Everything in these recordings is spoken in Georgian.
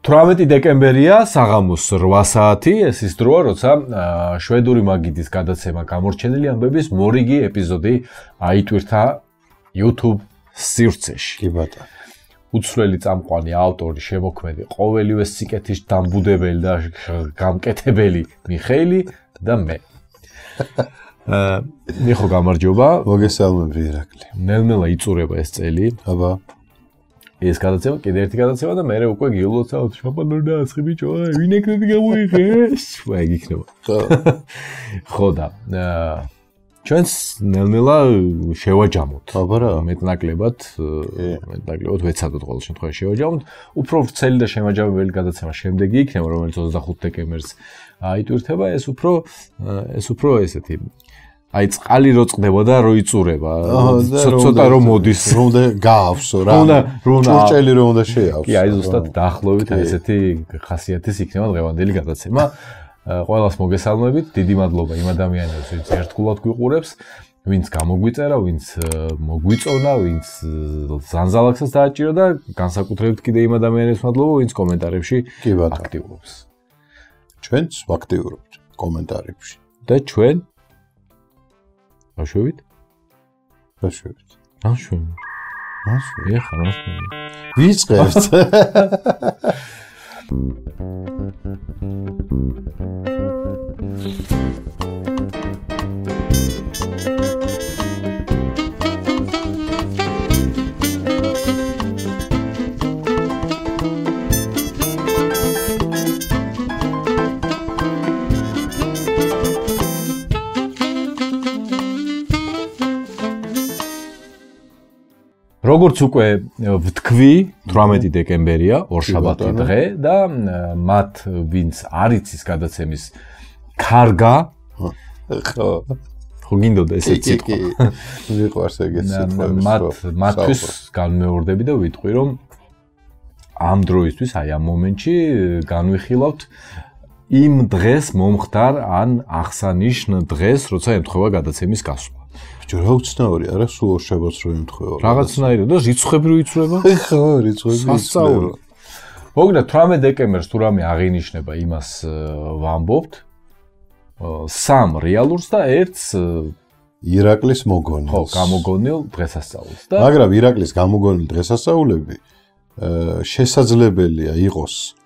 18 დეკემბერია, საღამოს 8 საათი, ეს ის დროა, როცა შვედური მაგიდის გადაცემა გამორჩენილი ამბების მორიგი ეპიზოდი აიტვირთა YouTube სივრცეში. კი ბატონო. უცვლელი წამყვანი ავტორი, შემოქმედი, ყოველივე სიკეთის დამბუდებელი და გამკეთებელი მიხეილი და მე. მიხო გამარჯობა. მოგესალმები ირაკლი. ნელ-ნელა იწურება ეს წელი. აბა. ეს გადაცემა, კიდე ერთი გადაცემა და მე უკვე გიულოცავთ შაპანო და აცხი ბიჭო, ვინ ეკრები გამოიღეს? ეგ იქნება. ხო და ჩვენს ნელ-ნელა შევაჯამოთ. აბა რა. მეტნაკლებად ვეცადოთ ყოველ შემთხვევაში შევაჯამოთ. უფრო ვრცელი და შემაჯამებელი გადაცემა შემდეგი იქნება, რომელიც 25 დეკემბერს აიტვირთება, ეს უფრო ესეთი აი წყალი რო წყდება და რო იწურება. ცოტა რო მოდის, რომ უნდა გაავსო რა. ჭურჭელი რომ უნდა შეავსო. კი, აი ზუსტად დაახლოებით ესეთი ხასიათის იქნება დღევანდელი გადაცემა. ყველას მოგესალმებით, დიდი მადლობა იმ ადამიანებს, ვინც ერთგულად გვიყურებს, ვინც გამოგვიწერა, ვინც მოგვიწონა, ვინც ზანზალაკსაც დააჭირა და განსაკუთრებით კიდე იმ ადამიანებს მადლობა, ვინც კომენტარებში აქტიურობს. ჩვენც ვაქტიურობთ კომენტარებში. და ჩვენ აშვევით? აშვევით. აშვევით. ეხლა აშვევით. ვიწყებთ. როგორც უკვე ვთქვი, 18 დეკემბერია, ორშაბათი დღე და მათ ვინც არ იცის გადაცემის კარგა ხო გინდოდა ესეც სიტყვა. მიყვარს ეგეც სიტყვები. მათთვის განმეორდები და ვიტყვი, რომ ამ დროისთვის, აი ამ მომენტში განვიხილავთ იმ დღეს მომხდარ ან აღსანიშნ დღეს, როცა ემთხვევა გადაცემის გასვლა. რა უცნაური არა სულ ორშაბათს რო ემთხვევა. რაღაცნაირი და რიცხვები რო იწურება? ხო, რიცხვები იწურება. მოგნა 18 დეკემბერს თუ რამე აღინიშნება, იმას ვამბობთ. 3 რეალურს და 1 ირაკლის მოგონილს. ხო, გამოგონილ დღესასწაულს და მაგრამ ირაკლის გამოგონილ დღესასწაულები შესაძლებელია იყოს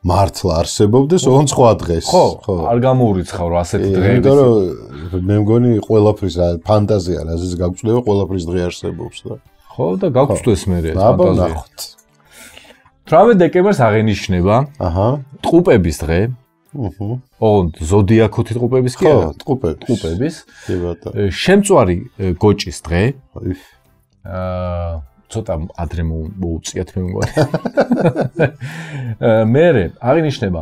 მართლა არსებობდეს ოღონდ სხვა დღეს. ხო, არ გამოურიცხავ რა ასეთი დღეები. იმიტომ რომ მე მგონი ყველაფრის ფანტაზია რაზეც გაგვწვდება, ყველაფრის დღე არსებობს და. ხო და გაგვწვდეს მე ეს აბა ფანტაზია. ნახოთ. 18 დეკემბერს აღინიშნება ტყუპების დღე. ოღონდ ზოდიაქოთი ტყუპების კი არა? ხო, ტყუპების. კი ბატონო. შემწვარი გოჭის დღე. ცოტა ადრე მოუწიათ მე მგონი. მერე აღინიშნება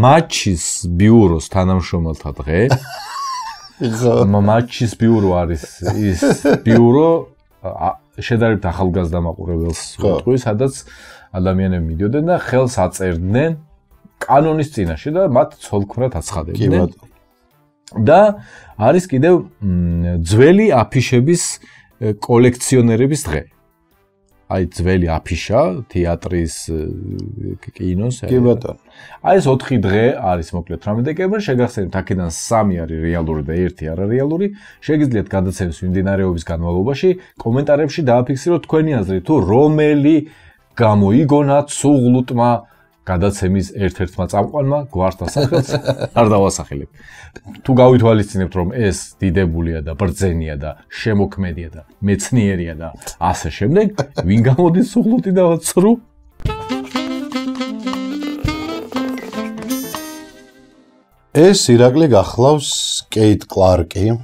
მაჩის ბიუროს თანამშრომელთა დღე. მაჩის ბიურო არის ის ბიურო შედარებით ახალგაზრდა მაყურებელს ვიტყვი, სადაც ადამიანები მიდიოდნენ და ხელს აწერდნენ კანონის წინაშე და მათ ცოლქმრად აცხადებდნენ. და არის კიდევ ძველი აფიშების კოლექციონერების დღე. აი ძველი აფიშა, თეატრის, კინოს. კი ბატონო. აი ეს 4 დღე არის მოკლედ 18 დეკემბერს, შეგახსენებთ აქედან 3 არის რეალური და 1 არარეალური. შეგიძლიათ გადაცემის მიმდინარეობის განმავლობაში კომენტარებში დააფიქსიროთ თქვენი აზრი თუ რომელი გამოიგონათ სუღლუტმა გადაცემის ერთ-ერთმა წამყვანმა გვარს დასახელს არ დავასახელებ. თუ გავითვალისწინებთ რომ ეს დიდებულია და ბრძენია და შემოქმედია და მეცნიერია და ასე შემდეგ, ვინ გამოდის სუღლუტი და ცრუ? ეს ირაკლი გახლავს კეით კლარკი.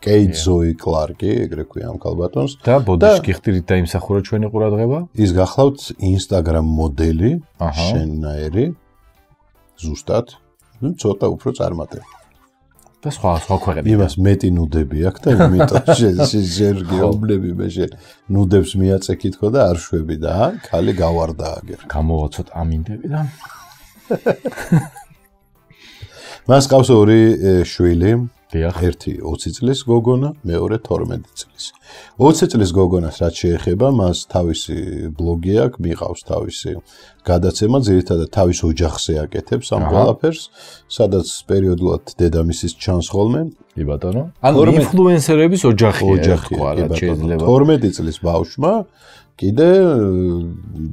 კეით ზოი კლარკი, ეგრე ქვია ამ ქალბატონს. და ბოდიშკი ხტირით დაიმსახურა ჩვენი ყურადღება. ის გახლავთ Instagram მოდელი, შენნაირი. ზუსტად, ცოტა უფრო წარმატებული. და სხვა ქვეყნები. იმას მეტი ნუდები აქვს და იმიტომ შეგეუბნები მე შენ ნუდებს მიაწექით ხო და არ შვები და ხალი გავარდა აგერ. გამოვაცოთ ამინდები და მას ყავს 2 შვილი, ერთი 20 წლის გოგონა, მეორე 12 წლის. 20 წლის გოგონას რაც შეეხება, მას თავისი ბლოგი აქვს, მიყავს თავისი გადაცემა, ძირითადად თავის ოჯახზე აკეთებს ამ ყველაფერს, სადაც პერიოდულად დედამისის ჩანს ხოლმე. კი ბატონო. ანუ ინფლუენსერების ოჯახია, თქვა რა შეიძლება. 12 წლის ბავშვმა კიდე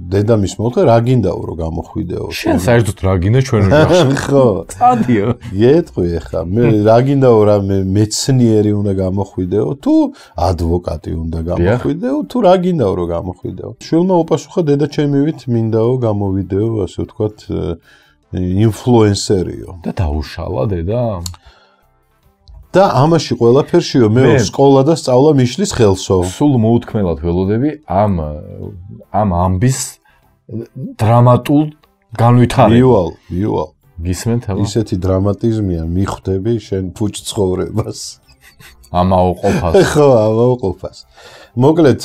დედამის მოხდა რა გინდაო რომ გამოხვიდეო. შენ საერთოდ რა გინდა ჩვენ ოჯახში? ხო. წადიო. გეტყვი ახლა მე რა გინდაო რა მეცნიერი უნდა გამოხვიდეო თუ ადვოკატი უნდა გამოხვიდეო თუ რა გინდაო რომ გამოხვიდეო. შვილმა უპასუხა დედა ჩემივით მინდაო გამოვიდეო ასე ვთქვათ ინფლუენსერიო. და დაუშალა დედა? და ამაში ყველაფერშიო მე სკოლა და სწავლა მიშლის ხელსო. სულ მოუთქმელად ველოდები ამ ამბის დრამატულ განვითარებას. მივალ. გისმენთ აბა? ისეთი დრამატიზმია მიხვდები შენ ფუჭ ცხოვრებას. ამაო ყოფას. ხო, ამაო ყოფას. მოკლედ,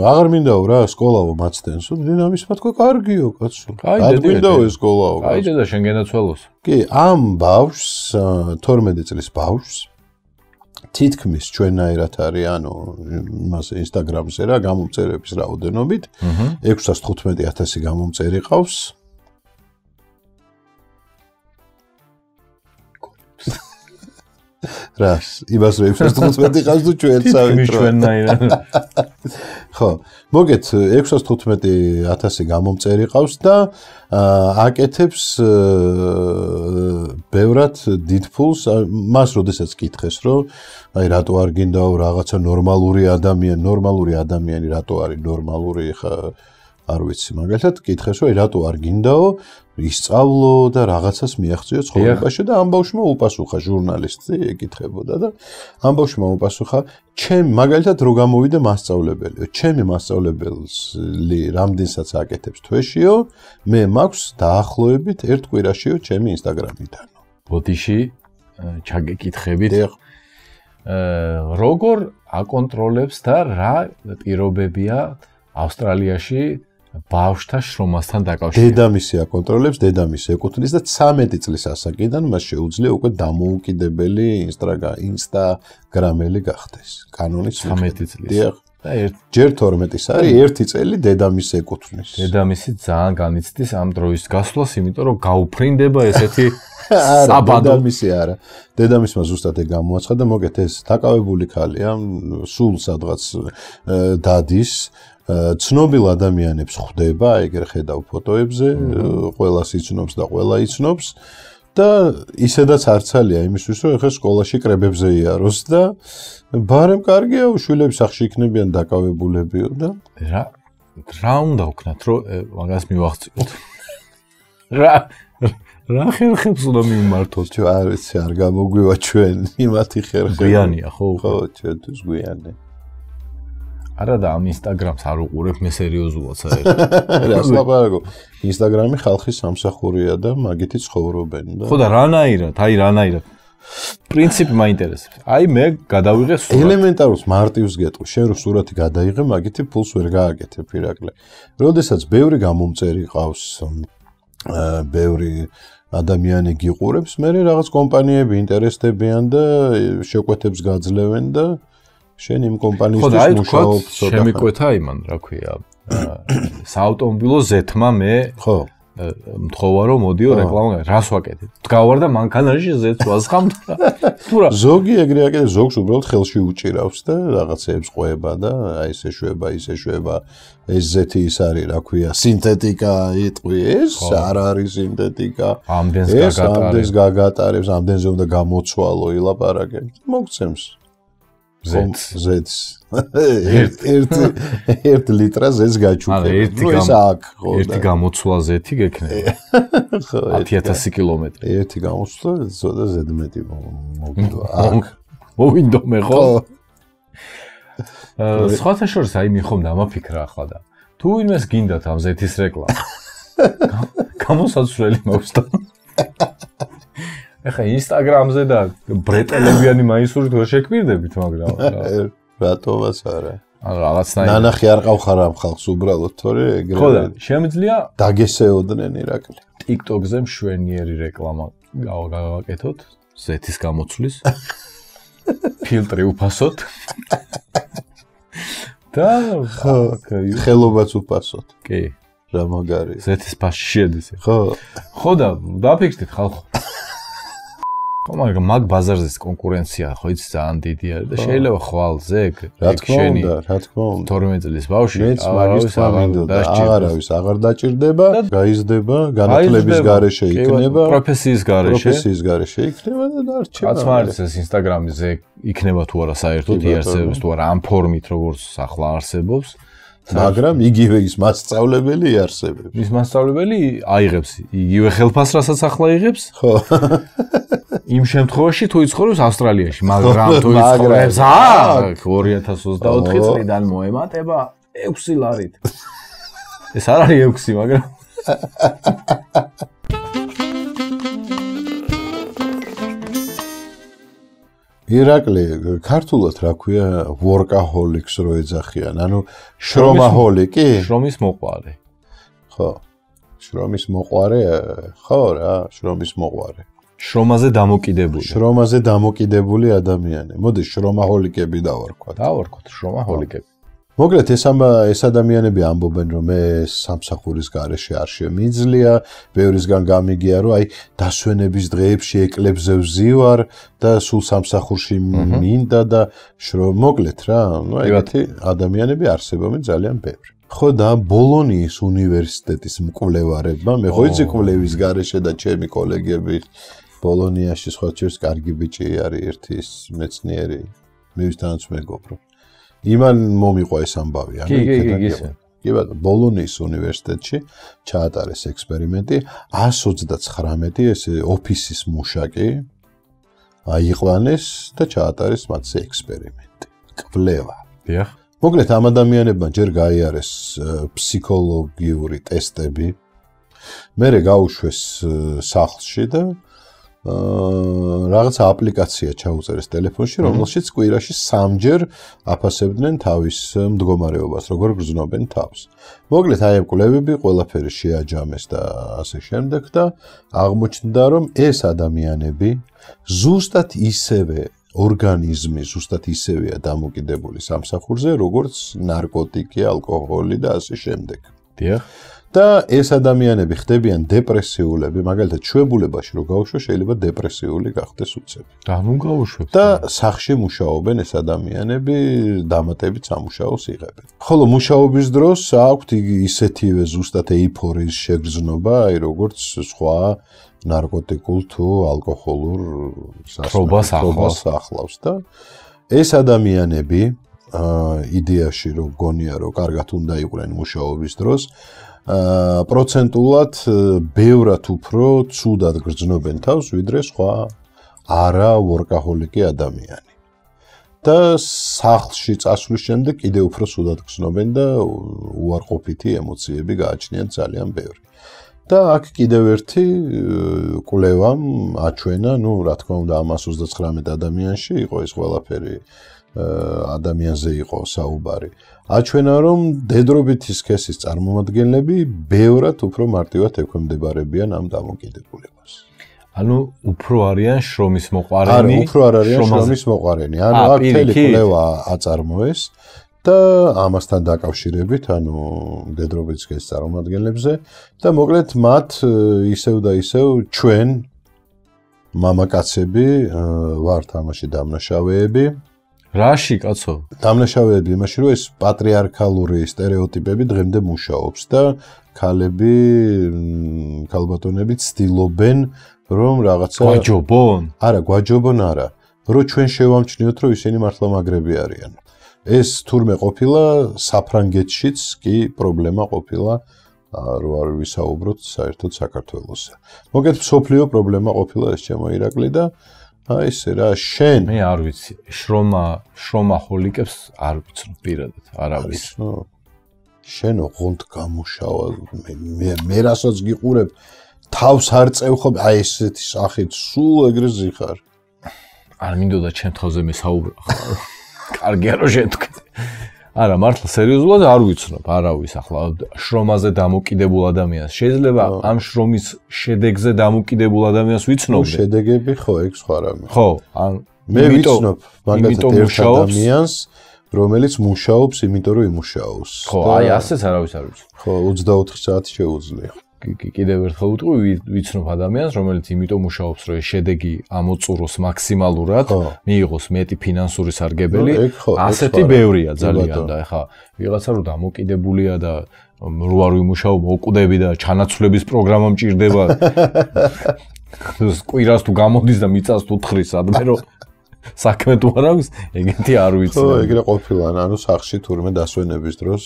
აღარ მინდაო რა სკოლაო მაცდენსო, დინამისმა თქვა კარგიო კაცო. არ მინდაო ეს სკოლაო. აი დედა შენ გენაცვალოს. კი, ამ ბავშვს 12 წლის ბავშვს თითქმის ჩვენაირად არის, ანუ იმას Instagram-ზე რა გამომწერების რაოდენობით 615,000 გამომწერი ყავს. რას, იმას რომ 615 ყავს თუ ჩვენ წავით. თითქმის ჩვენაირად. ხო, მოგეთ 615,000 გამომწერი ყავს და აკეთებს ბევრად დიდ ფულს, მას როდესაც კითხეს, რომ აი რატო არ გინდაო რაღაცა ნორმალური ადამიანი რატო არის ნორმალური, ხა არ ვიცი, მაგალითად კითხეს, რომ აი რატო არ გინდაო ისწავლო და რაღაცას მიაღწიო ცხოვრებაში და ამ ბავშვმა უპასუხა ჟურნალისტი ეკითხებოდა და ამ ბავშვმა უპასუხა ჩემ მაგალითად რო გამოვიდა მასწავლებელიო ჩემი მასწავლებელი რამდენსაც აკეთებს თვეშიო მე მაქვს დაახლოებით ერთ კვირაშიო ჩემი ინსტაგრამიდან ბოდიში ჩაგეკითხებით როგორ აკონტროლებს და რა პირობებია ავსტრალიაში ბავშვთა შრომასთან დაკავშირებით. დედამისი აკონტროლებს, დედამისი ეკუთვნის და 13 წლის ასაკიდან მას შეუძლია უკვე დამოუკიდებელი ინსტაგრამელი გახდეს. კანონის 13 წლის. დიახ. ჯერ 12-ის არის, ერთი წელი დედამისი ეკუთვნის. დედამისი ძალიან განიცდის ამ დროის გასვლას, იმიტომ რომ გაუფრინდება ესეთი საბადო. დედამისი არა. დედამისმა ზუსტად ეგ გამოაცხადა, მოგეთ ეს დაკავებული ქალია, სულ სადღაც დადის ცნობილ ადამიანებს ხვდება, ეგრე ხედავ ფოტოებზე, ყველას იცნობს და ყველა იცნობს და ისედაც არცალია იმისთვის, რომ ეხლა სკოლაში კრებებზე იაროს და ბარემ კარგია, შვილები სახში იქნებიან დაკავებულებიო და რა უნდა ვქნათ, რომ მაგას მივახციოთ. რა ხერხებს უნდა მიმართოთ? ჩვენ არ ვიცი, არ გამოგვივა ჩვენ იმათი ხერხები. გვიანია ხო? ხო, ჩვენთვის გვიანია. არა და ამ ინსტაგრამს არ უყურებ მე სერიოზულად საერთოდ. რას ლაპარაკობ? ინსტაგრამი ხალხის სამსახურია და მაგითი ცხოვრობენ და ხო და რანაირად, პრინციპი მაინტერესებს. აი მე გადავიღე სურათი. ელემენტარულს მარტივს გეტყვი, შენ რო სურათი გადაიღე, მაგითი ფულს ვერ გააკეთებ ირაკლი. როდესაც ბევრი გამომწერი ყავს, ბევრი ადამიანი გიყურებს, მე რაღაც კომპანიები ინტერესდებიან და შეკვეთებს გაძლევენ და შენ იმ კომპანიისთვის მუშაობ ცოტა. შემიკვეთა იმან, რა ქვია, საავტომობილო ზეთმა მე ხო მთხოვა რომ მოდიო რეკლამა რას ვაკეთებ? დგავარ და მანქანაში ზეთს ვასხამთ თუ რა. ზოგი ეგრე აკეთებს, ზოგს უბრალოდ ხელში უჭირავს და რაღაცებს ყვება და აი ესე შვება, ისე შვება. ეს ზეთი ის არის, რა ქვია, სინთეტიკა იტყვი, ეს არ არის სინთეტიკა. ამდენს გაგატარებს, ამდენზე უნდა გამოცვალო, ილაპარაკებს. მოგცემს. ზეთს. 1 ლიტრა ზეთს გაჩუქებ. ეს აქ ხო. ერთი გამოცვლა ზეთი გექნება. 10,000 კილომეტრი. ერთი გამოცვლა ზოდა ზედმეტი მოვიდო. აქ მოვიდო მე ხო? სხვათა შორის აი მიხომ დამაფიქრა ახლა და თუ ვინმეს გინდათ ამ ზეთის რეკლამა. გამოსაცვლელი მაქვს და ეხა ინსტაგრამზე და ბრეტელებიანი მაისურით ვერ შეკვირდებით, მაგრამ რატომაც არა. ანუ რაღაცნაირად ნანახი არ ყავხარ ამ ხალხს უბრალოდ, თორე ეგრე. ხო და შემიძლია დაგესეოდნენ ირაკლი. TikTok-ზე მშვენიერი რეკლამა გავაკეთოთ ზეთის გამოცვლის. ფილტრი უფასოდ. და ხელობაც უფასოდ. კი. რა მაგარი. ზეთის ფასში შედის. ხო და დაფიქსდით ხალხო. ხო მაგრამ მაგ ბაზარზეს კონკურენცია ხო იცი ძალიან დიდი არის და შეიძლება ხვალ ზეგ რა თქმა უნდა 12 წლის ბავშვი აღარ დაჭირდება გაიზრდება განათლების გარეშე იქნება პროფესიის გარეშე იქნება და დარჩება კაც მარიც ეს ინსტაგრამის ზეგ იქნება თუ არა საერთოდ იარსებებს თუ არა ამ ფორმით როგორც ახლა არსებობს მაგრამ იგივე ის მასწავლებელი იარსებებს ის მასწავლებელი აიღებს იგივე ხელფას რასაც ახლა იღებს ხო იმ შემთხვევაში თუ იცხოვრებს ავსტრალიაში, მაგრამ თუ იცხოვრებს აქ 2024 წლიდან მოემატება 6 ლარით. ეს არ არის 6, მაგრამ ირაკლი, ქართულად რა ქვია, workaholics რო ეძახიან, ანუ შრომაჰოლიკი? შრომის მოყვარე. ხო. შრომის მოყვარე? ხო რა, შრომის მოყვარე. შრომაზე დამოკიდებული. შრომაზე დამოკიდებული ადამიანი. მოდი შრომაჰოლიკები დავარქვათ. დავარქვათ შრომაჰოლიკები. მოკლედ ეს ადამიანები ამბობენ რომ მე სამსახურის გარეშე არ შემიძლია, ბევრისგან გამიგია რომ აი დასვენების დღეებში ეკლებზე ვზივარ და სულ სამსახურში მინდა და მოკლედ რა, ну ეგეთი ადამიანები არსებობენ ძალიან ბევრი. ხო და ბოლონიის უნივერსიტეტის მკვლევარებმა მე ხო იცი კვლევის გარეშე და ჩემი კოლეგები ბოლონიაში სხვა ჩერს კარგი ბიჭი არის ერთი მეცნიერი მივისთანაც მეგობრო იმან მომიყვა ეს ამბავი ანუ კი ბატონო ბოლონიის უნივერსიტეტში ჩაატარეს ექსპერიმენტი 129 ესე ოფისის მუშაკი აიყვანეს და ჩაატარეს მათზე ექსპერიმენტი კვლევა დიახ მოკლედ ამ ადამიანებმა ჯერ გაიარეს ფსიქოლოგიური ტესტები მერე გაუშვეს სახლში და რაღაცა აპლიკაცია ჩაუწერეს ტელეფონში რომელშიც კვირაში 3-ჯერ აფასებდნენ თავის მდგომარეობას როგორ გრძნობენ თავს მოკლედ აი ამ კვლევები ყველაფერი შეაჯამეს და ასე შემდეგ და აღმოჩნდა რომ ეს ადამიანები ზუსტად ისევე ორგანიზმი ზუსტად ისევეა დამოკიდებული სამსახურზე, როგორც ნარკოტიკი, ალკოჰოლი და ასე შემდეგ. დიახ. და ეს ადამიანები ხდებიან დეპრესიულები, მაგალითად, ჩვეულებაში რო გავუშვო, შეიძლება დეპრესიული გახდეს უცებ. და ნუ გავუშვებ. და სახლში მუშაობენ ეს ადამიანები, დამატებით სამუშაოს იღებენ. ხოლო მუშაობის დროს აქვთ ისეთივე ზუსტად ეიფორიის შეგრძნობა, აი როგორც სხვა ნარკოტიკულ თუ ალკოჰოლურ საშუალებას ახლავს და ეს ადამიანები იდეაში რო გონია რომ კარგად უნდა იყვნენ მუშაობის დროს პროცენტულად ბევრად უფრო ცუდად გრძნობენ თავს ვიდრე სხვა არა ვორკაჰოლიკი ადამიანი და სახლში წასვლის შემდეგ კიდევ უფრო ცუდად გრძნობენ და უარყოფითი ემოციები გააჩნიათ ძალიან ბევრი და აქ კიდევ ერთი კვლევამ აჩვენა, ну, რა თქმა უნდა, 129 ადამიანში იყო ეს ყველაფერი ადამიანზე იყო საუბარი. აჩვენა, რომ დედრობითი სქესის წარმომადგენლები ბევრად უფრო მარტივად ექვემდებარებიან ამ დამოკიდებულებას. ანუ უფრო არიან შრომის მოყვარენი. არა, უფრო არ არიან შრომის მოყვარენი. ანუ აქ მთელი კვლევა აწარმოეს. და ამასთან დაკავშირებით, ანუ დედრობითი სქესის წარმომადგენლებზე და მოკლედ მათ ისევ და ისევ ჩვენ მამაკაცები ვართ ამაში დამნაშავეები. რაში, კაცო? დამნაშავეები იმაში, რომ ეს პატრიარქალური სტერეოტიპები დღემდე მუშაობს და ქალები, ქალბატონები ცდილობენ, რომ რაღაცა გვაჯობონ? არა, გვაჯობონ არა. რომ ჩვენ შევამჩნიოთ, რომ ისინი მართლა მაგრები არიან. ეს თურმე ყოფილა საფრანგეთშიც კი პრობლემა ყოფილა რო არ ვისაუბროთ საერთოდ საქართველოსზე. მოგეთ მსოფლიო პრობლემა ყოფილა ეს ჩემო ირაკლი და აი ესე რა შენ მე არ ვიცი შრომაჰოლიკებს არ ვიცნობ პირადად არავის. შენ ოღონდ გამუშავა მე რასაც გიყურებ თავს არ წევ ხო აი ესეთი სახით სულ ეგრე ზიხარ. არ მინდოდა ჩემ თავზე მესაუბრა ხარ. კარგია რომ შეთქვით. არა, მართლა სერიოზულად არ ვიცნობ, არავის ახლა შრომაზე დამოკიდებულ ადამიანს. შეიძლება ამ შრომის შედეგზე დამოკიდებულ ადამიანს ვიცნობდე. შედეგები ხო, ეგ სხვა რამე. ხო, ან მე ვიცნობ მაგალითად ერთ ადამიანს რომელიც მუშაობს იმიტომ რომ იმუშაოს ხო აი ასეც არავის არ ვიცი ხო 24 საათი შეუძლია კიდევ ერთხელ ვიტყვი ვიცნობ ადამიანს რომელიც იმიტომ მუშაობს რომ ეს შედეგი ამოწუროს მაქსიმალურად მიიღოს მეტი ფინანსური სარგებელი ასეთი ბევრია ძალიან და ეხა ვიღაცა რომ დამოკიდებულია და რო არ ვიმუშაო მოკვდები და ჩანაცვლების პროგრამა მჭირდება კვირას თუ გამოდის და მიწას თუ თხრის ადმე რომ საქმე თუ არ აქვს ეგეთი არ ვიცი ხო ეგრე ყოფილა ანუ სახში თურმე დასვენების დროს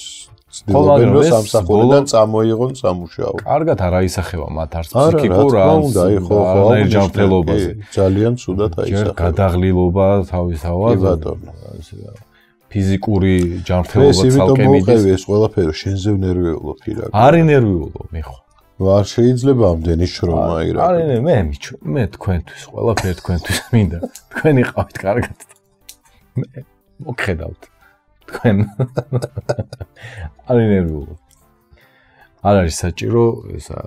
ცდილობენ რომ სამსახურიდან წამოიღონ სამუშაო კარგად არ აისახება მათ არც ფსიქიკურ არანაირ ჯანმრთელობაზე ძალიან ცუდად აისახება გადაღლილობა თავისთავად კი ბატონო ფიზიკური ჯანმრთელობა ცალკე მიდის ეს ყველაფერი შენზე ნერვიულო ფირა არი ნერვიულო მიხო არ შეიძლება ამდენი შრომა ირა არი მე თქვენთვის ყველაფერი თქვენთვის მინდა თქვენი ყავით კარგად მე მოგხედავთ თქვენ არი ნერვიულო არ არის საჭირო ესა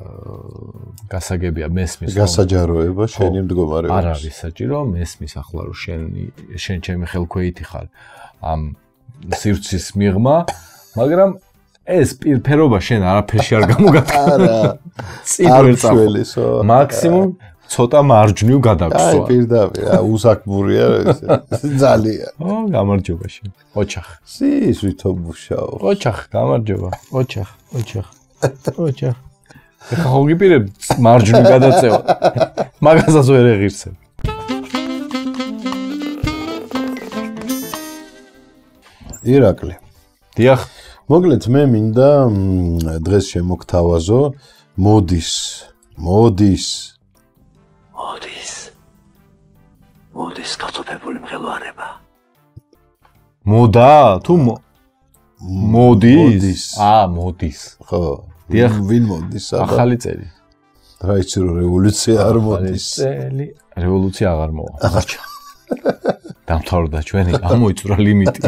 გასაგებია მესმის გასაჯაროება შენი მდგომარეობის არ არის საჭირო მესმის ახლა რომ შენ ჩემი ხელქვეითი ხარ ამ სივრცის მიღმა მაგრამ ეს პირფერობა შენ არაფერში არ გამოგატყარა არ წველისო მაქსიმუმ ცოტა მარჯვნივ გადაგსვა აი პირდაპირ უსაკმურია ძალიან გამარჯობა შენ ოჩახ სის ვითომ მუშაო ოჩახ გამარჯობა ოჩახ ეხა ხოგიპირებ მარჯვნივ გადაწევა მაგასაც ვერ ეღირსებ ირაკლი დიახ მოკლედ მე მინდა დღეს შემოგთავაზო მოდის გაწოფებული მღელვარება მოდა თუ მოდის მოდის ხო დიახ ვინ მოდის ახალი წელი რა იცი რომ რევოლუცია არ მოდის წელი რევოლუცია აღარ მოვა დამთავრდა ჩვენი ამოიწურა ლიმიტი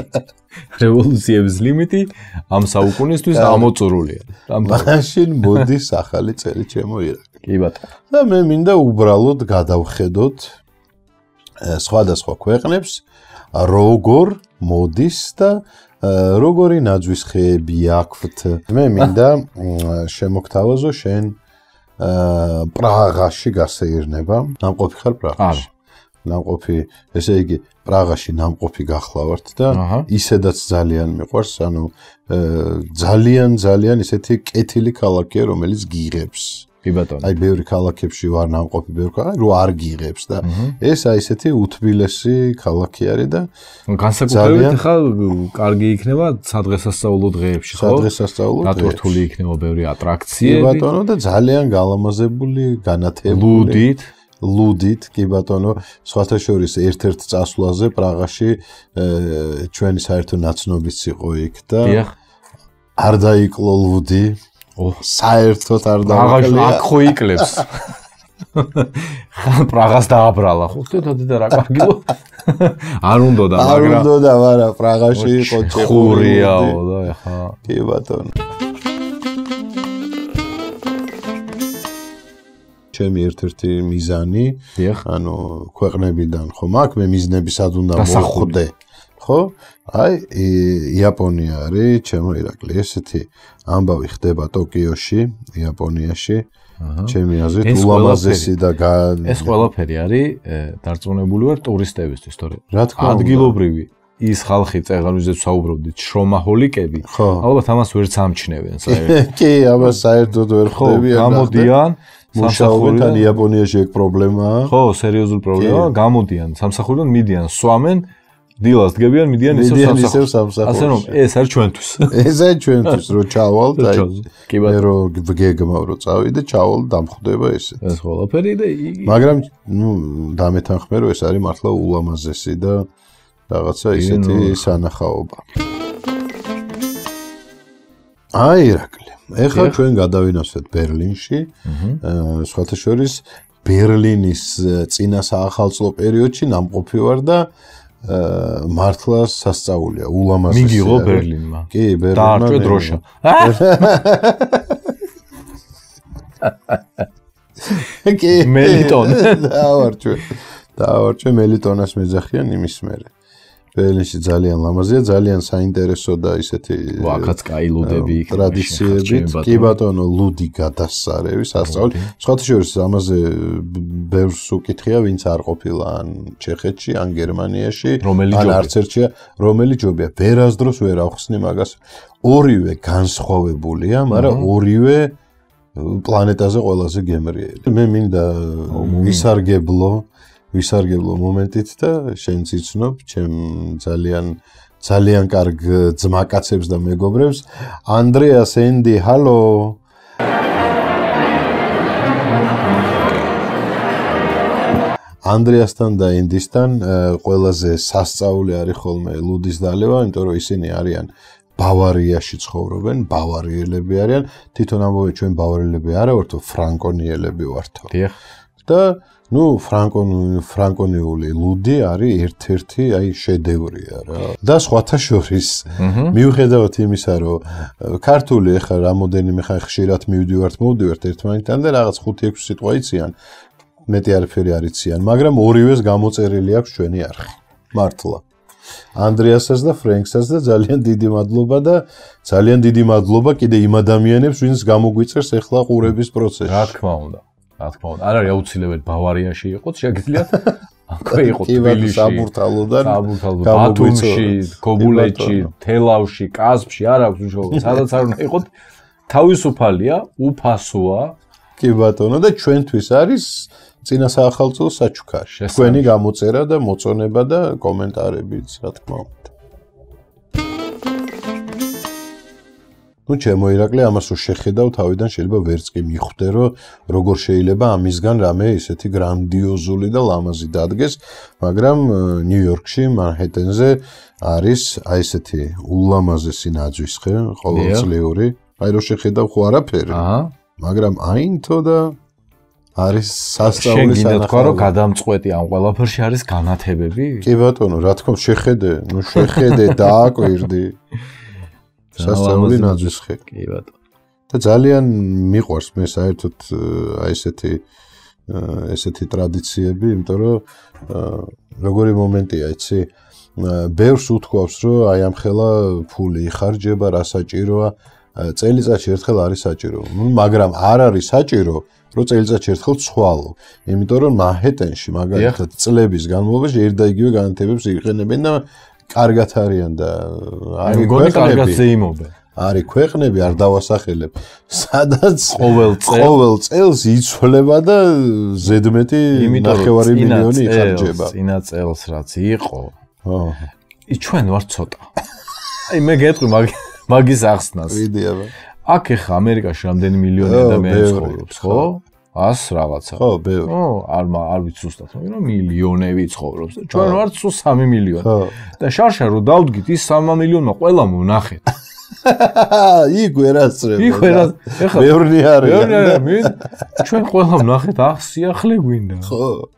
რევოლუციების ლიმიტი ამ საუკუნისთვის ამოწურულია მაშინ მოდის ახალი წელი ჩემო ირაკლი კი ბატონო და მე მინდა უბრალოდ გადავხედოთ სხვადასხვა ქვეყნებს როგორ მოდის და როგორი ნაძვის ხეები აქვთ მე მინდა შემოგთავაზო შენ პრაღაში გასეირნება ნამყოფი ხარ პრაღაში ნამყოფი ესე იგი პრაღაში ნამყოფი გახლავართ და ისედაც ძალიან მიყვარს ანუ ძალიან ისეთი კეთილი ქალაქია რომელიც გიღებს კი ბატონო აი ბევრი ქალაქებში ვარ ნამყოფი ბევრი ქალაქი რო არ გიღებს და ეს აი ესეთი უთბილესი ქალაქი არის და განსაკუთრებით ხა კარგი იქნება სადღესასწაულო დღეებში ხო სადღესასწაულო დატვირთული იქნება ბევრი ატრაქციები კი ბატონო და ძალიან გალამაზებული განათებული ლუდით კი ბატონო სხვათა შორის ერთ-ერთ წასვლაზე პრაღაში ჩვენი საერთო ნაცნობის იყო იქ და არ დაიკლო ლუდი საერთოდ არ დააკლია აქ ხო იკლებს პრაღას დააბრალა ხო და რა კარგილო არ უნდა და მაგრამ არ უნდა არა პრაღაში იყო ჩეხურიაო და ეხა კი ბატონო ჩემი ერთ-ერთი მიზანი ანუ ქვეყნებიდან ხომ აქ მე მიზნებისად უნდა მოხვდე ხო აი იაპონია არის ჩემო ირაკლი ესეთი ამბავი ხდება ტოკიოში იაპონიაში ჩემი აზრით ულამაზესი და ეს ყველაფერი არის დარწმუნებული ვარ ტურისტებისთვის თორე რა თქმა უნდა ადგილობრივი ის ხალხი წეგან ვიზეთ საუბრობდით შრომაჰოლიკები ალბათ ამას ვერ სამჩნევენ საერთოდ კი ამას საერთოდ ვერ ხვდებიან გამოდიან სამსახურიდან იაპონიაში ეგ პრობლემაა ხო სერიოზული პრობლემაა გამოდიან სამსახურიდან მიდიან სვამენ დილას დგებიან მიდიან ისევ სამსახურში ასე რომ ეს არის ჩვენთვის ეს არის ჩვენთვის რომ ჩავალ და მე რომ გეგმავ რომ წავიდე ჩავალ დამხვდება ესე ეს ყველაფერი და მაგრამ ნუ დამეთანხმე რომ ეს არის მართლა ულამაზესი და რაღაცა ისეთი სანახაობა აი ირაკლი ეხლა ჩვენ გადავინავსეთ ბერლინში სხვათა შორის ბერლინის წინა საახალწლო პერიოდში ნამყოფი ვარ და მართლა სასწაულია ულამაზესი მიგიღო ბერლინმა კი ბერლინმა დაარჩე დროშა კი მელიტონ დაარჩე დავარჩე მელიტონას მეძახიან იმის მერე. ბერლინში ძალიან ლამაზია, ძალიან საინტერესო და ისეთი ვაკაც კაი ლუდები იქნება. ტრადიციებით, კი ბატონო, ლუდი გადასარევი, სასწაული. სხვათა შორის ამაზე ბევრს უკითხია, ვინც არ ყოფილა ან ჩეხეთში, ან გერმანიაში, ან არც ერთია, რომელი ჯობია. ვერასდროს ვერ ახსნი მაგას. ორივე განსხვავებულია, მაგრამ ორივე პლანეტაზე ყველაზე გემრიელი. მე მინდა ვისარგებლო მომენტით და შენც იცნობ, ჩემ ძალიან კარგ ძმაკაცებს და მეგობრებს. ანდრეას, ენდი, ჰალო. ანდრეასთან და ენდისთან ყველაზე სასწაული არის ხოლმე ლუდის დალევა, იმიტომ რომ ისინი არიან ბავარიაში ცხოვრობენ, ბავარიელები არიან. თვითონ ამბობენ ჩვენ ბავარიელები არა ვართო, ფრანკონიელები ვართო. დიახ. და ფრანკონიული ლუდი არის ერთ-ერთი შედევრია რა. და სხვათა შორის მიუხედავად იმისა, რომ ქართული ეხლა რამოდენიმე ხანი ხშირად მოვდივართ ერთმანეთთან და რაღაც 5-6 სიტყვა იციან, მეტი არაფერი არ იციან, მაგრამ ორივეს გამოწერილი აქვს ჩვენი არხი. მართლა. ანდრეასაც და ფრენკსაც და ძალიან დიდი მადლობა კიდე იმ ადამიანებს, ვინც გამოგვიწერს ეხლა ყურების პროცესში. რა თქმა უნდა. არ არის აუცილებელი ბავარიაში იყოს, შეგიძლიათ აქვე იყოს თბილისში, საბურთალოდან, ბათუმში, გოგულეთში, თელავში, კაზბში, არ აქვს უშუალოდ, სადაც არ უნდა იყოს, თავისუფალია, უფასოა. კი ბატონო და ჩვენთვის არის წინა საახალწლო საჩუქარი. თქვენი გამოწერა და მოწონება და კომენტარებიც, რა თქმა უნდა. ჩემო ირაკლი, ამას რო შეხედავ, თავიდან შეიძლება ვერც კი მიხვდე, რომ როგორ შეიძლება ამისგან რამე ისეთი გრანდიოზული და ლამაზი დადგეს, მაგრამ ნიუ-იორკში, მანჰეტენზე არის ესეთი ულამაზესი ნაძვისხე, ყოველწლიური. რო შეხედავ ხო არაფერი. მაგრამ აინთო და არის სასწაული შენ გინდა თქვა, რომ გადამწყვეტი ამ ყველაფერში არის განათებები? კი ბატონო, რა თქმა უნდა, შეხედე, დააკვირდი. სასწაული ნაძვისხე. კი ბატონო. და ძალიან მიყვარს მე საერთოდ ესეთი ტრადიციები, იმიტომ რომ როგორი მომენტია, იცი? ბევრს უთქვავს, რომ აი ამ ხელა ფული იხარჯება, რა საჭიროა, წელიწადში ერთხელ არის საჭირო. მაგრამ არ არის საჭირო, რომ წელიწადში ერთხელ ცვალო. იმიტომ რომ მანჰეტენში მაგალითად წლების განმავლობაში ერთ და იგივე განათებებს იყენებენ და კარგად არიან და არის ქვეყნები. არის ქვეყნები, არ დავასახელებ, სადაც ყოველ წელს იცვლება და ზედმეტი 9 მილიონი იხარჯება. წინა წელს რაც იყო. ჩვენ ვართ ცოტა. აი მე გეტყვი მაგის ახსნას. ვიდიაბა. აქ ეხა ამერიკაში რამდენი მილიონი ადამიანი ცხოვრობს, ხო? 100 რაღაცა. ხო, ბევრი. არ ვიცი ზუსტად, მაგრამ მილიონები ცხოვრობს. ჩვენ ვართ სულ 3 მილიონი. და შარშა რო დავდგით ის 3 მილიონმა ყველა მონახეთ. იქ ვერასწრებ. ეხა ბევრი არის. ჩვენ ყველა ვნახეთ, სიახლე გვინდა. ხო.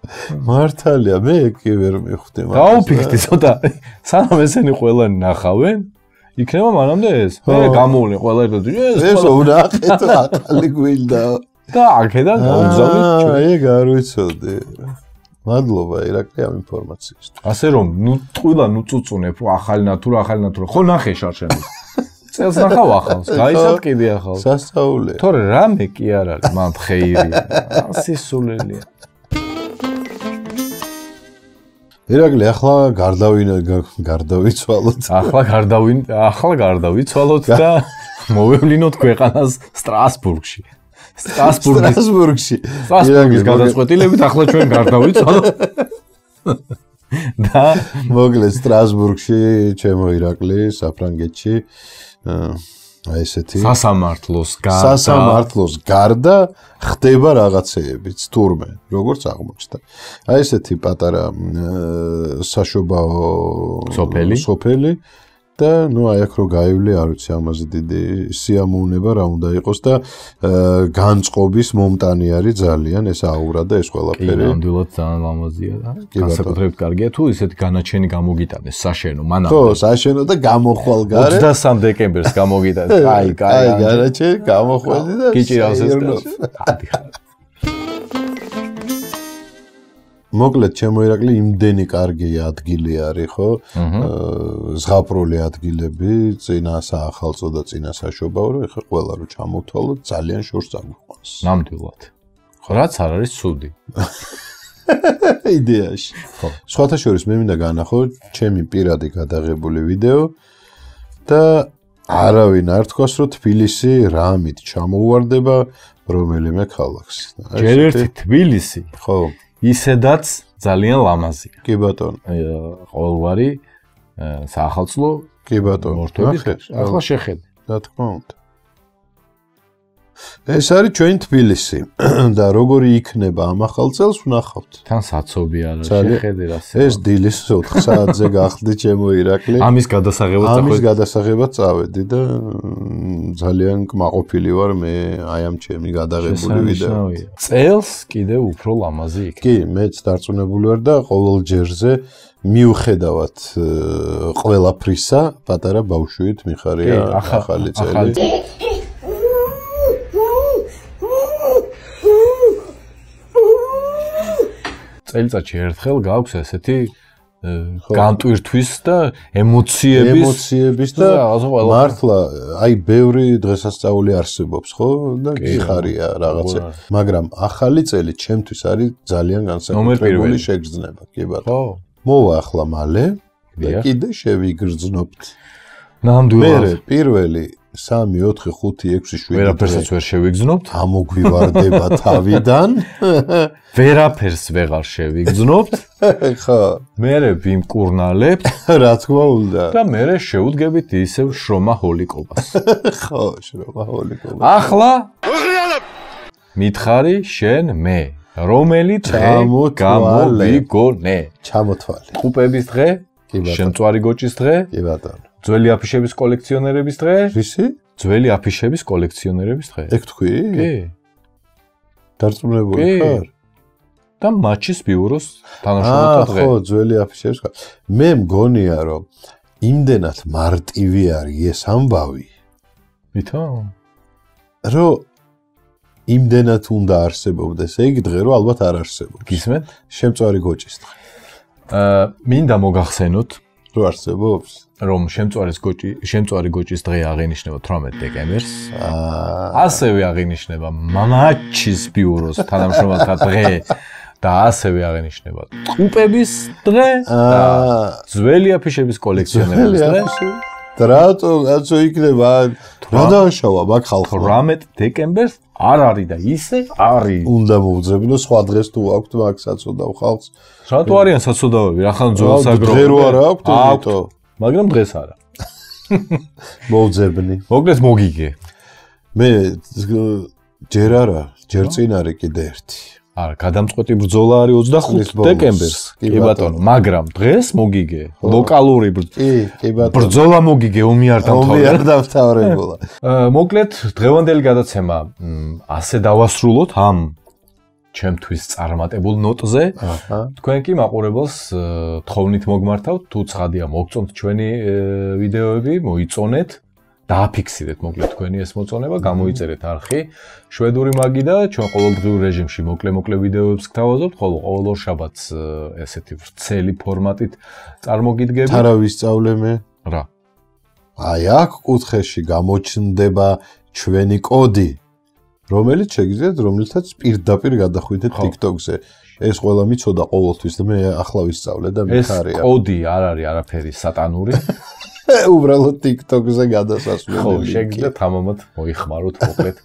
მართალია, მე კი ვერ მივხვდი მაგას. დაუფიქრდი ცოტა. სანამ ესენი ყველა ნახავენ, იქნება მანამდე ეს. მე გამოვლენ ყველა ერთად. ეს ვნახეთ, ახალი გვინდა. და აქედან გავგზავნით ჩვენ. ეგ არ ვიცოდი. მადლობა ირაკლი ამ ინფორმაციისთვის. ასე რომ, ტყუილა წუწუნებ, ახალი ნატურა. ხო ნახე შარშანი. წელს ნახავ ახალს, გაიცად კიდე ახალს. სასწაულია. თორე რამე კი არ არის, მან ხეირია. სისულელია. ირაკლი, ახლა გარდავიცვალოთ. ახლა გარდავიცვალოთ და მოვევლინოთ ქვეყანას სტრასბურგში. სტრასბურგის გადაწყვეტილებით ახლა ჩვენ გარდავიცვალოთ. და მოგლე სტრასბურგში, ჩემო ირაკლი, საფრანგეთში აი ესეთი სასამართლოს გარდა ხდება რაღაცეებიც თურმე, როგორც აღმოჩნდა. აი ესეთი პატარა საშობაო სოფელი და აი აქ რო გაივლი, არ ვიცი, ამაზე დიდი სიამოვნება რა უნდა იყოს და განწყობის მომტანი არის ძალიან ეს აურა და ეს ყველაფერი. კი, ნამდვილად ძალიან ლამაზია და განსაკუთრებით კარგია თუ ისეთი განაჩენი გამოგიტანეს საშენო მანამდე. ხო, საშენო და გამოხვალ გარე 23 დეკემბერს გამოგიტანეს. აი, განაჩენი გამოხვედი და გიჭირავს ეს. მოკლედ ჩემო ირაკლი იმდენი კარგი ადგილი არის ხო? ზღაპრული ადგილები, წინა საახალწო და წინა საშობაო, რომ ეხლა ყველა რო ჩამოვთვალოთ, ძალიან შორს აგვიყვანს. ნამდვილად. ხო, რაც არ არის ცუდი. იდეაში. ხო. სხვათა შორის მე მინდა განახო ჩემი პირადი გადაღებული ვიდეო და არავინ არ თქვას, რომ თბილისი რამით ჩამოუვარდება რომელიმე ქალაქს. ჯერ ერთი თბილისი, ხო, ისედაც ძალიან ლამაზია. კი ბატონო. ყოველგვარი საახალწლო კი ბატონო. ახლა შეხედე. რა თქმა უნდა. ეს არის ჩვენი თბილისი და როგორი იქნება ამ ახალ წელს ვნახავთ. თან საცობი არა, შეხედე რა. ეს დილის 4 საათზე გახდი ჩემო ირაკლი. ამის გადასაღებად წავედი და ძალიან კმაყოფილი ვარ მე აი ამ ჩემი გადაღებული ვიდეო. წელს კიდევ უფრო ლამაზი იქნება. კი, მეც დარწმუნებული ვარ და ყოველ ჯერზე მიუხედავად ყველაფრისა, პატარა ბავშვით მიხარია ახალი წელი. წელიწადში ერთხელ გაქვს ესეთი განტვირთვის და ემოციების და მართლა აი ბევრი დღესასწაული არსებობს ხო და გიხარია რაღაცა მაგრამ ახალი წელი ჩემთვის არის ძალიან განსაკუთრებული შეგრძნება კი ბატონო მოვა ახლა მალე და კიდე შევიგრძნობთ ნამდვილად მე პირველი 3 4 5 6 7 ვერაფერსაც ვერ შევიგრძნობთ ამოგვივარდება თავიდან ვერაფერს ვეღარ შევიგრძნობთ ხო მერე ვიმკურნალებთ რა თქმა უნდა და მერე შევუდგებით ისევ შრომაჰოლიკობას ხო შრომაჰოლიკობა ახლა მითხარი შენ მე რომელი დღე გამოვიგონე ჩამოთვალე ყუპების დღე შემწვარი გოჭის დღე კი ბატონო ძველი აფიშების კოლექციონერების დღე? რისი? ძველი აფიშების კოლექციონერების დღე. ეგ თქვი? კი. დარწმუნებული ხარ? და მატჩის ბიუროს თანამშრომელთა დღე. ხო, ძველი აფიშების. მე მგონია, რომ იმდენად მარტივი არის ეს ამბავი. ვითომ? რომ იმდენად უნდა არსებობდეს ეგ დღე, რომ ალბათ არ არსებობს. გისმენთ? შემწვარი გოჭის დღე. მინდა მოგახსენოთ რო არსებობს რომ შემწვარი გოჭის დღე აღინიშნება 18 დეკემბერს. ასევე აღინიშნება მამაჩის ბიუროს თანამშრომელთა დღე და ასევე აღინიშნება ყუპების დღე და ძველი აფიშების კოლექციონერების დღე. რატო კაცო იქნება რა დააშავა მაგ ხალხს 18 დეკემბერს არ არის და ისე არის. უნდა მოვძებნო სხვა დღეს თუ აქვთ მაგ საწოდავ ხალხს. რატო არიან საწოდავები? რახან ძველ საგროვებია. დღე რო არა აქვთ იმიტომ. მაგრამ დღეს არა. მოვძებნი. მოკლედ მოგიგე. მე ჯერ არა, ჯერ წინ არის კიდე ერთი. არა, გადამწყვეტი ბრძოლა არის 25 დეკემბერს. კი ბატონო, მაგრამ დღეს მოგიგე. ლოკალური ბრძოლა მოგიგე ომი არ დამთავრებულა. მოკლედ დღევანდელი გადაცემა ასე დავასრულოთ ამ ჩემთვის წარმატებულ ნოტზე. თქვენ კი მაყურებელს თხოვნით მოგმართავთ, თუ ცხადია მოგწონთ ჩვენი ვიდეოები, მოიწონეთ. დააფიქსირეთ მოკლედ თქვენი ეს მოწონება, გამოიწერეთ არხი შვედური მაგი და ჩვენ ყოველდღიურ რეჟიმში მოკლე ვიდეოებს გთავაზობთ, ხოლო ყოველ ორ შაბათს ესეთი ვრცელი ფორმატით წარმოგიდგებით. რა ვისწავლე მე? რა? აი აქ კუთხეში გამოჩნდება ჩვენი კოდი, რომელიც შეგიძლიათ რომლითაც პირდაპირ გადახვიდეთ TikTok-ზე. ეს ყველა მიცოდა ყოველთვის და მე ახლა ვისწავლე და მიხარია. ეს კოდი არ არის არაფერი სატანური. უბრალოდ TikTok-ზე გადასასვლელი. ხო, შეგიძლიათ ამამად მოიხმაროთ მოკლედ.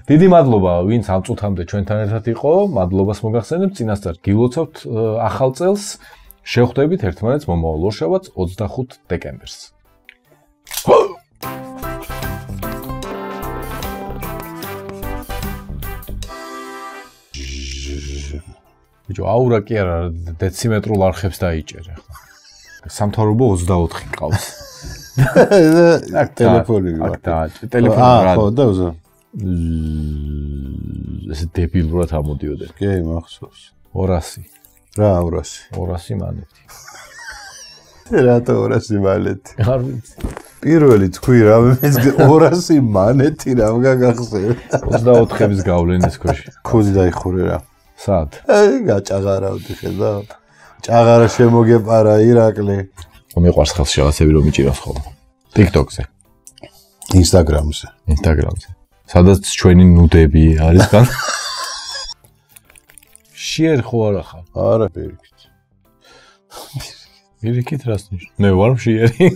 დიდი მადლობა, ვინც ამ წუთამდე ჩვენთან ერთად იყო. მადლობას მოგახსენებთ. წინასწარ გილოცავთ ახალ წელს. შევხვდებით ერთმანეთს მომავალ ორშაბათს 25 დეკემბერს. ბიჭო, აურა კი არა, დეციმეტრულ არხებს დაიჭერე ხო. სამთავრობო 24 ყავს. ტელეფონი ტელეფონი ხო და უზო ეს დებილურად ამოდიოდნენ. კი, მახსოვს. 200. რა 200? 200 მანეთი. რატო 200 მანეთი? არ ვიცი. პირველი თქვი რა მე 200 მანეთი რა გაგახსენე. 24-ების გავლენის ქვეშ. კოდი დაიხურე რა. სად? გაჭაღარავდი ხედავ. ჭაღარა შემოგეპარა ირაკლი. მიყვარს ხელს რაღაცები რომ მიჭირავს ხოლმე. TikTok-ზე, Instagram-ზე. Instagram-ზე. სადაც ჩვენი ნუდები არის გან. შიერ ხო არა ხარ? არა, პირიქით. მირიქით რას ნიშნავს? მე ვარ მშიერი.